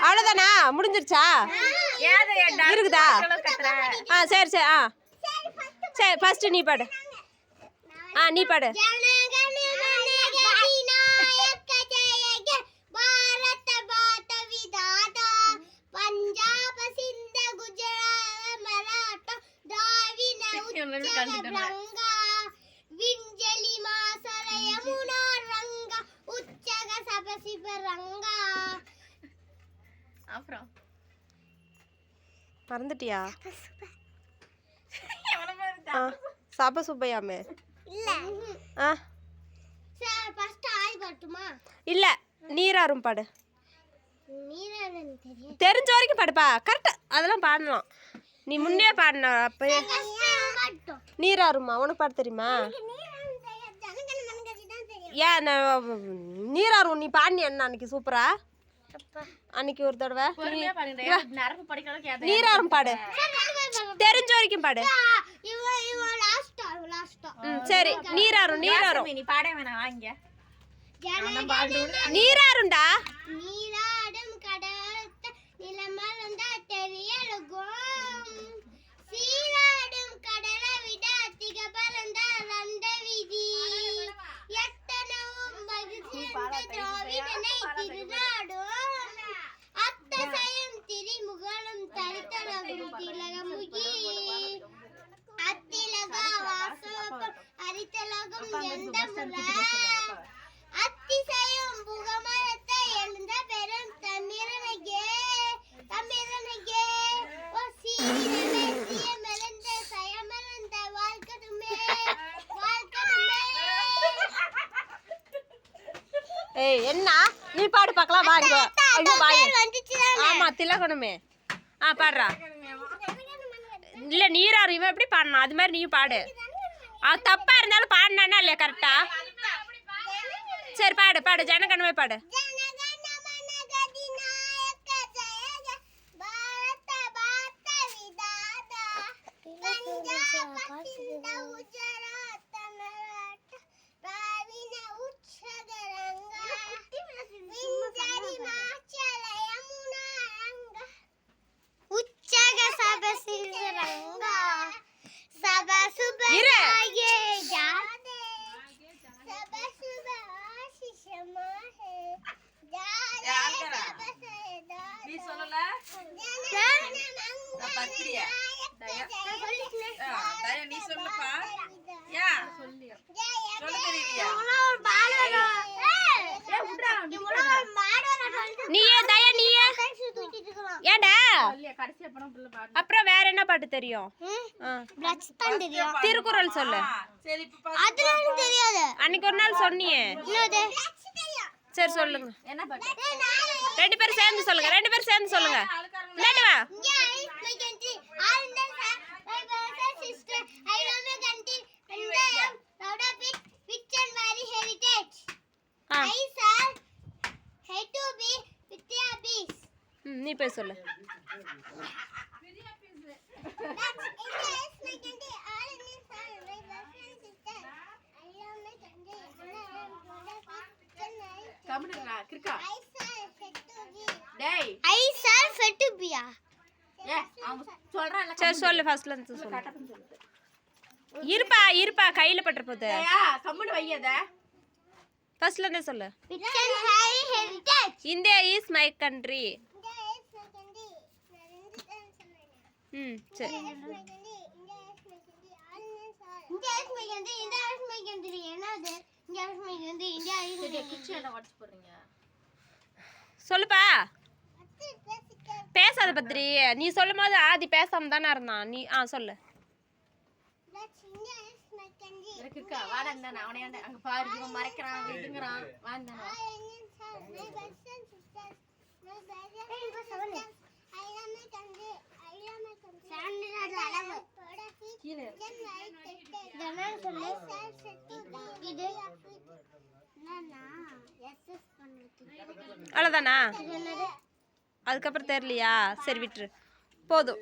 அவ்வளோதானா? முடிஞ்சிருச்சா? இருக்குதா? சரி சரி. சரி ஃபர்ஸ்ட் நீ பாடு. நீ பாடு. மறந்துட்டியா? சப சுப்பையாமே இல்ல, நீராறும் பாடு. தெரிஞ்ச வரைக்கும் பாடுப்பா. கரெக்டா அதெல்லாம் பாடலாம். நீ முன்னே பாடின அப்ப. நீராறுமா உனக்கு பாட தெரியுமா? ஏன் நீராறும் நீ பாடினியா அன்னைக்கு? சூப்பரா அன்னைக்கு ஒரு தடவை. நீராறும் பாடு, தெரிஞ்ச வரைக்கும் பாடு. சரி நீராறும். நீராறும் நீ பாட வேணாம். வாங்க நீராறும்டா. நீராடும் கடத்த நிலமலந்தா தெரியலகும் சீராடும் கடலை விட அதிக பரந்த ரந்த விதி எத்தனவும் மகிழ்ந்த திராவிடனை திருநாடும் அத்தசயம் திரிமுகலும் தரித்தலகும் திலகமுகி அத்திலகா வாசகம் அரித்தலகும் எந்த முறை அத்திசயம் புகமரத்தை எழுந்த பெரும் தமிழனகே ஓ சீரமே சீயமலந்த சயமலந்த வாழ்க்கதுமே. ஏய் என்ன நீ பாடு பார்க்கலாம். வாங்க. ஐயோ வாங்க. ஆமா திலகணுமே. பாடுறா. இல்ல நீராறு இவன் எப்படி பாடணும் அது மாதிரி நீயும் பாடு. தப்பா இருந்தாலும் பாடினானா இல்லையா கரெக்டா? சரி பாடு பாடு. ஜனகணமே பாடு. அப்புறம் வேற என்ன பாட்டு தெரியும்? திருக்குறள் சொல்லு. அன்னைக்கு ஒரு நாள் சொன்னியே. சரி சொல்லுங்க. ரெண்டு பேரும் சேர்ந்து சொல்லுங்க. வா. நீ போய் சொல்லு. சரி சொல்லு. ஃபர்ஸ்ட்ல இருந்து சொல்லு. இருப்பா கையில பட்ட போது. கம்முனு வையத. ஃபர்ஸ்ட்ல இருந்தே சொல்லு. India is my country. சரி. சொல்லுப்பா. பேசாத பத்ரி. நீ சொல்லும் போது ஆதி பேசாம தானே இருந்தான். நீ சொல்லு. அங்க பாரு மறைக்கிறான் இதுங்கிறான். அவ்வளோதானா? அதுக்கப்புறம் தெரியலையா? சரி விட்டுரு போதும்.